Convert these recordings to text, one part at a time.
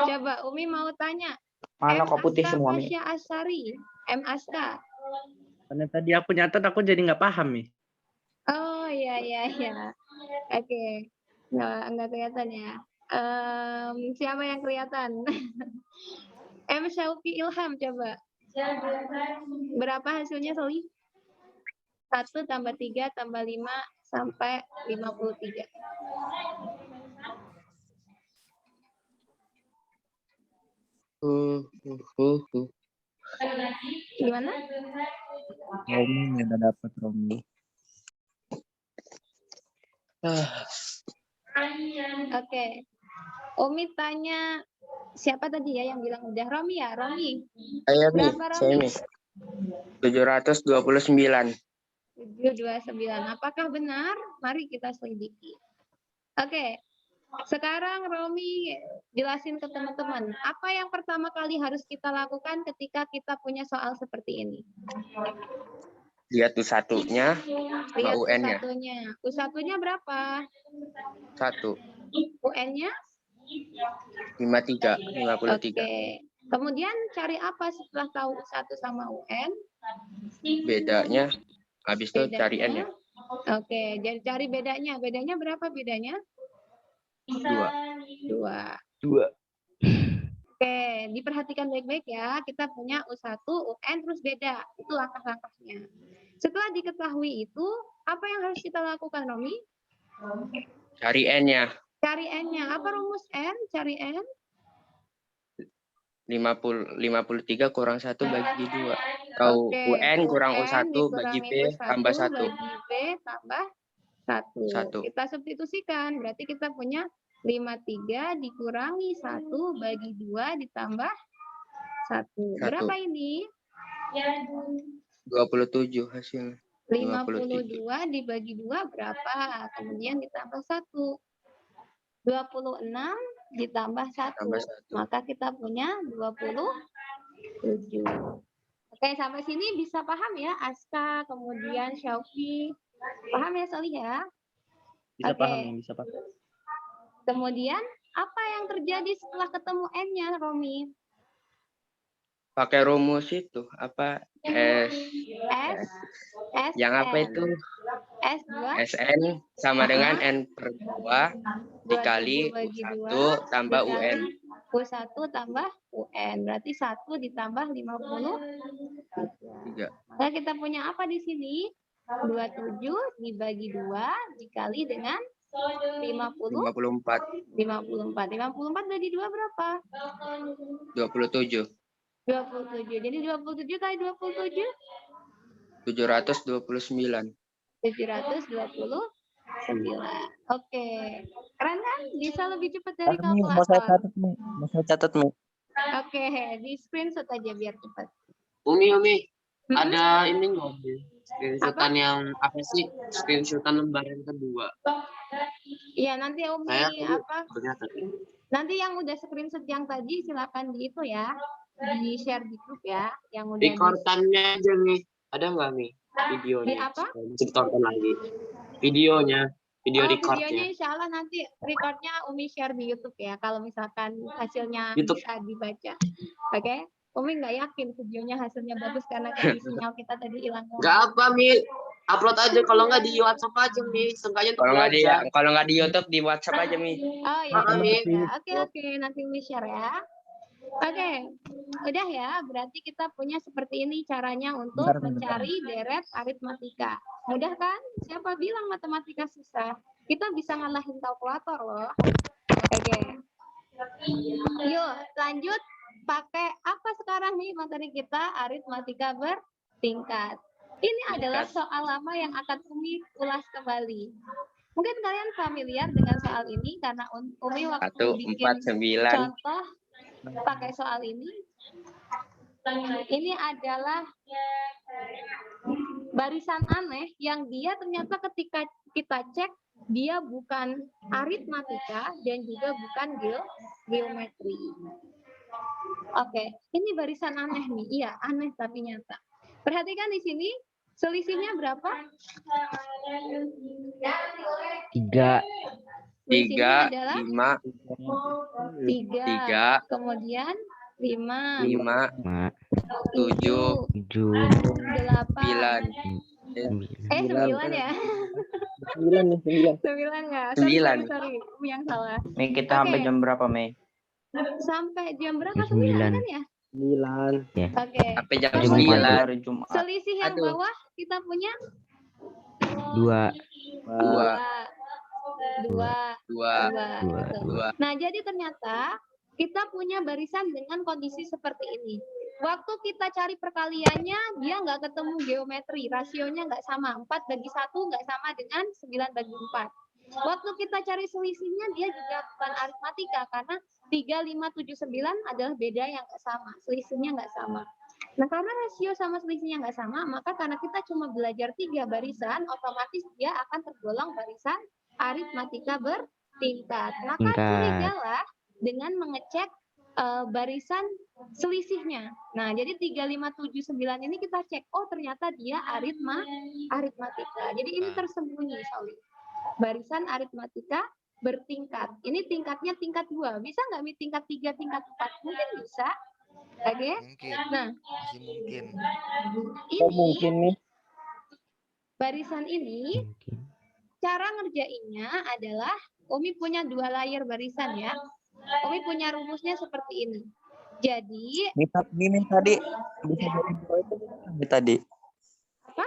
Coba Umi mau tanya. Mana kok putih semua, Mi? Fasya Asari, M. Aska. Karena tadi aku nyatet, aku jadi nggak paham nih. Oh iya. Oke. Nggak kelihatan ya. Siapa yang kelihatan? M. Syauqi Ilham coba. Berapa hasilnya Soli? 1 tambah 3 tambah 5 sampai 53. Gimana? Romi nggak dapat Romi. Oke. Umi tanya siapa tadi ya yang bilang udah? Romi ya, Romi. Ayo, Mi. Berapa Saya, Romi? Mi. 729. 729. Apakah benar? Mari kita selidiki. Oke. Sekarang Romi jelasin ke teman-teman. Apa yang pertama kali harus kita lakukan ketika kita punya soal seperti ini? Lihat U1-nya sama Lihat UN-nya. U1-nya. U1-nya berapa? 1. UN-nya? 53. Oke. Kemudian cari apa setelah tahu U1 sama UN? Bedanya. Habis itu cari N-nya. Oke, jadi cari bedanya. Bedanya berapa bedanya? 2. Oke, diperhatikan baik-baik ya. Kita punya U1, UN, terus beda. Itu langkah-langkahnya. Setelah diketahui itu, apa yang harus kita lakukan, Romi? Cari N-nya. Cari N-nya. Apa rumus N? Cari N? 53 kurang 1 bagi 2. Atau Oke, UN kurang U1 dikurangi bagi B tambah 1. Bagi B tambah 1. Kita substitusikan. Berarti kita punya 53 dikurangi 1 bagi 2 ditambah 1. Berapa ini? 27 hasilnya. 52 dibagi 2 berapa? Kemudian ditambah 1. 26 ditambah 1. Maka kita punya 27. Oke, sampai sini bisa paham ya, Aska, kemudian Syauqi. Paham ya, Soli ya? Bisa Oke. paham, bisa paham. Kemudian, apa yang terjadi setelah ketemu N-nya, Romi? Pakai rumus itu. Apa? S. Yang apa itu? S2. SN sama dengan N per 2 dikali U1 tambah UN. U1 tambah UN. Berarti 1 ditambah 53. Maka kita punya apa di sini? 27 dibagi 2 dikali dengan 54. 54 bagi 2 berapa? 27. 27. Jadi 27 kali 27? 729. 729. Oke. Keren kan? Bisa lebih cepat dari Mau saya kalkulator. catat, Mi. Oke, di screenshot aja biar cepat. Umi, ada ini nggak? Screenshotan yang apa sih? Screenshotan lembar yang kedua. Iya, nanti Umi Ternyata. nanti yang udah screenshot yang tadi silakan di itu ya, di share di grup ya, yang udah Rekordannya aja nih. Ada nggak nih videonya? Di apa? Ditonton lagi. Videonya videonya recordnya. insya Allah nanti recordnya Umi share di YouTube ya, kalau misalkan hasilnya YouTube. bisa dibaca. Oke? Umi nggak yakin videonya hasilnya bagus karena tadi sinyal kita tadi hilang. Nggak apa, Mi. Upload aja, kalau nggak di WhatsApp aja, Mi. Seenggaknya Kalau nggak di YouTube di WhatsApp aja, Mi. Oh iya, oke, nanti Umi share ya. Oke, udah ya. Berarti kita punya seperti ini caranya untuk mencari deret aritmatika. Mudah kan? Siapa bilang matematika susah? Kita bisa ngalahin kalkulator loh. Oke. Yuk, lanjut. Pakai apa sekarang nih materi kita? Aritmatika bertingkat. Ini adalah soal lama yang akan Umi ulas kembali. Mungkin kalian familiar dengan soal ini karena Umi waktu bikin contoh pakai soal ini. Ini adalah barisan aneh yang dia ternyata ketika kita cek dia bukan aritmatika dan juga bukan geometri. Oke, ini barisan aneh nih. Iya, aneh tapi nyata. Perhatikan di sini selisihnya berapa? 3. Selisihnya 3, adalah 5, 3. 3, Kemudian 5, 5, 7, 7, 8. 9. 9 ya? 9 nih, 9. 9 nggak? 9. Sorry. Yang salah. Mei, kita sampai Oke. jam berapa, Mei? Sampai jam berapa? Jam 9. 9 kan ya? 9. Oke. Sampai jam Jam Kemudian 9. Hari Jumat. selisih yang Aduh. bawah kita punya 2. 2, 2. 2, 2. Nah, jadi ternyata kita punya barisan dengan kondisi seperti ini. Waktu kita cari perkaliannya, dia nggak ketemu geometri, rasionya nggak sama. 4 bagi 1 nggak sama dengan 9 bagi 4. Waktu kita cari selisihnya, dia juga bukan aritmatika, karena 3, 5, 7, 9 adalah beda yang nggak sama. Selisihnya nggak sama. Nah, karena rasio sama selisihnya nggak sama, maka karena kita cuma belajar 3 barisan, otomatis dia akan tergolong barisan aritmatika bertingkat. Maka curigalah dengan mengecek barisan selisihnya. Nah, jadi 3, 5, 7, 9 ini kita cek, oh ternyata dia aritmatika. Jadi ini tersembunyi, Sauli. Barisan aritmatika bertingkat. Ini tingkatnya tingkat 2. Bisa nggak Mi tingkat 3, tingkat 4? Mungkin bisa. Oke. Mungkin. Nah, Masih mungkin. Mungkin ini nih. barisan ini cara ngerjainnya adalah Umi punya 2 layer barisan ya. Umi punya rumusnya seperti ini. Jadi Mei tadi bisa jadi 2 itu Mei tadi. apa?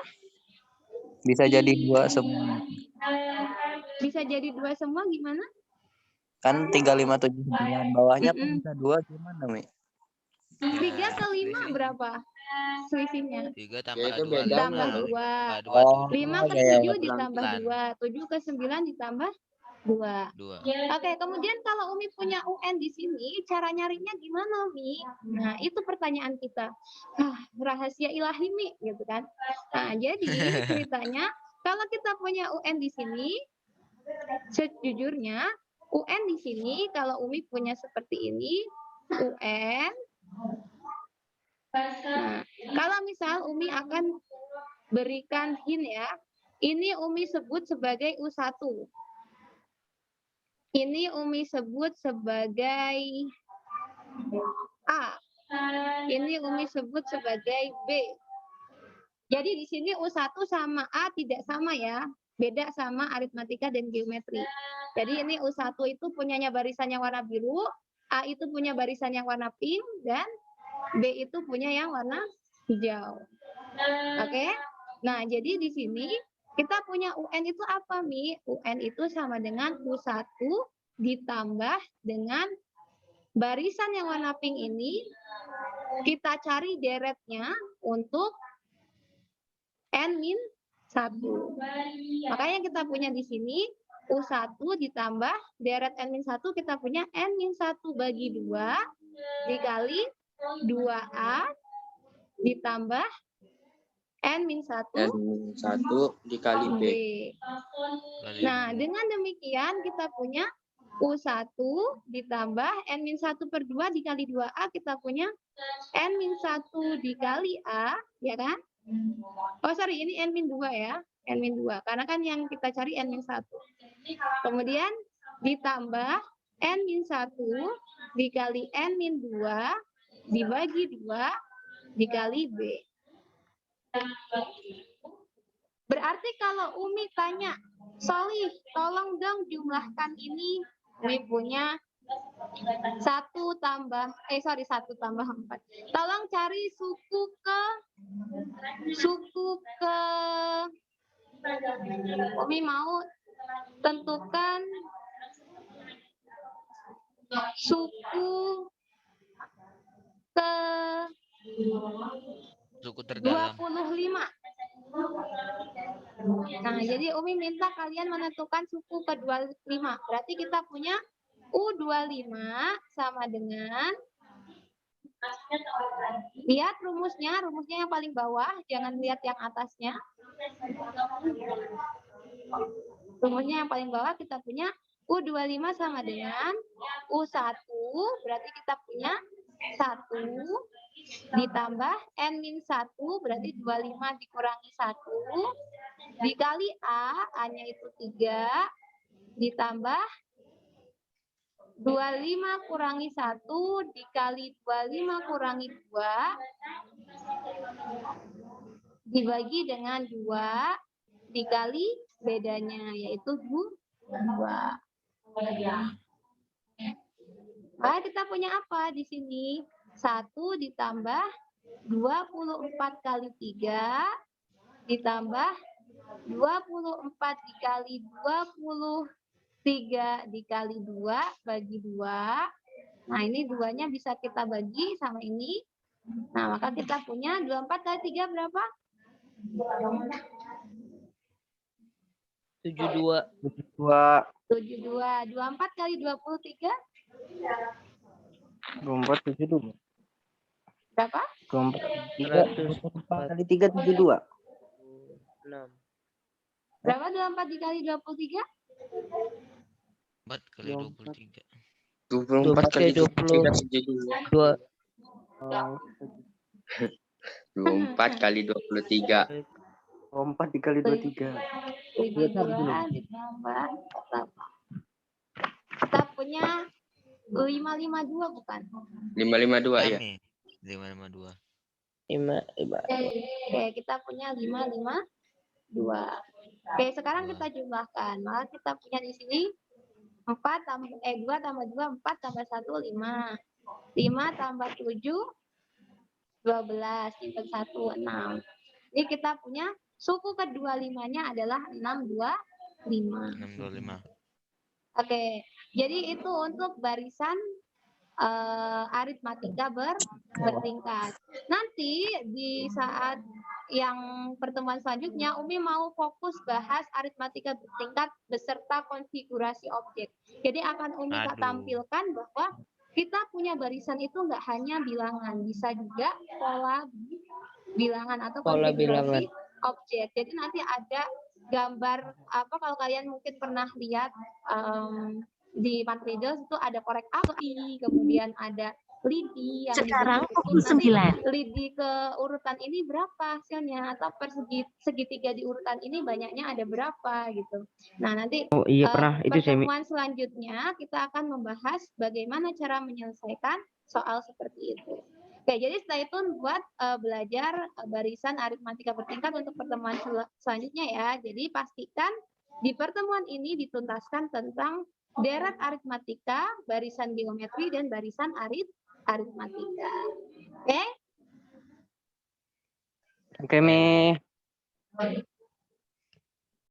Bisa jadi 2 semua. Bisa jadi 2 semua gimana? Kan 3, 5, 7, 9. Bawahnya pun Mm-mm. bisa 2 gimana, Mei? 3 ke 5 selisih. berapa selisihnya? 3 Ya, tambah itu 2, bedanya. Tambah 2. Oh, 5 ke ya, 7 ya. ditambah 2. 7 ke 9 ditambah 2. 2. Oke, kemudian kalau Umi punya UN di sini, cara nyarinya gimana, Mi? Nah, itu pertanyaan kita. Rahasia ilahi, Mi, gitu kan. Nah, jadi ceritanya, kalau kita punya UN di sini, sejujurnya, UN di sini, kalau Umi punya seperti ini, UN. Nah, kalau misal Umi akan berikan hint ya, ini Umi sebut sebagai U1. Ini Umi sebut sebagai A. Ini Umi sebut sebagai B. Jadi di sini U1 sama A tidak sama ya. Beda sama aritmatika dan geometri. Jadi ini U1 itu punyanya barisan yang warna biru, A itu punya barisan yang warna pink, dan B itu punya yang warna hijau. Oke? Nah, jadi di sini kita punya UN itu apa, Mi? UN itu sama dengan U1 ditambah dengan barisan yang warna pink ini, kita cari deretnya untuk N-1. Makanya kita punya di sini U1 ditambah deret N-1, kita punya N-1 bagi 2 dikali 2A ditambah N-1 N1 dikali B. Nah, dengan demikian kita punya U1 ditambah N-1 per 2 dikali 2A, kita punya N-1 dikali A, ya kan? Oh, sorry, ini N-2 ya. N-2, karena kan yang kita cari N-1. Kemudian ditambah N-1 dikali N-2 dibagi 2 dikali B. Berarti kalau Umi tanya, Solih, tolong dong jumlahkan ini. Umi punya 1 tambah 4. Tolong cari suku ke Umi mau tentukan suku ke Suku terdalam. 25. Nah, jadi Umi minta kalian menentukan suku ke 25. Berarti kita punya U25 sama dengan, lihat rumusnya yang paling bawah, jangan lihat yang atasnya. Rumusnya yang paling bawah kita punya U25 sama dengan U1, berarti kita punya 1 ditambah N-1, berarti 25 dikurangi 1 dikali A, A-nya itu 3 ditambah 25 kurangi 1 dikali 25 kurangi 2 dibagi dengan 2 dikali bedanya, yaitu 2. Nah, kita punya apa di sini? 1 ditambah 24 kali 3 ditambah 24 dikali 23 dikali 2 bagi 2. Nah, ini 2-nya bisa kita bagi sama ini. Nah, maka kita punya 24 kali 3 berapa? 72. 72. 24 kali 23 24 72. berapa? 24 kali 3 72. 6. Berapa 24 dikali 23? 4 kali 23. 24 kali 20. 24 kali 23. 24 dikali 23. 2 ditambah 8. Kita punya 552 bukan? 552 ya. Kami 552. 5. Oke, kita punya 552. Oke, sekarang kita jumlahkan. Maka kita punya di sini 2 tambah 2 4 tambah 1 5. 5 tambah 7 12 tinggal 1 6. Ini kita punya suku kedua 5-nya adalah 625. 625. Oke, jadi itu untuk barisan aritmatika bertingkat. Nanti di saat yang pertemuan selanjutnya, Umi mau fokus bahas aritmatika bertingkat beserta konfigurasi objek. Jadi akan Umi tampilkan bahwa kita punya barisan itu nggak hanya bilangan, bisa juga pola bilangan atau Pola konfigurasi bilangan. objek. Jadi nanti ada gambar apa, kalau kalian mungkin pernah lihat di Matridos itu ada korek api, kemudian ada lidi yang sekarang dibentuk pukul 9. Lidi ke urutan ini berapa hasilnya, atau segitiga di urutan ini banyaknya ada berapa gitu. Nah, nanti Oh iya pernah itu semi. pertemuan selanjutnya kita akan membahas bagaimana cara menyelesaikan soal seperti itu. Oke, jadi stay tune buat belajar barisan aritmatika bertingkat untuk pertemuan selanjutnya ya. Jadi pastikan di pertemuan ini dituntaskan tentang deret aritmatika, barisan geometri, dan barisan aritmatika. Oke? Oke, Mi.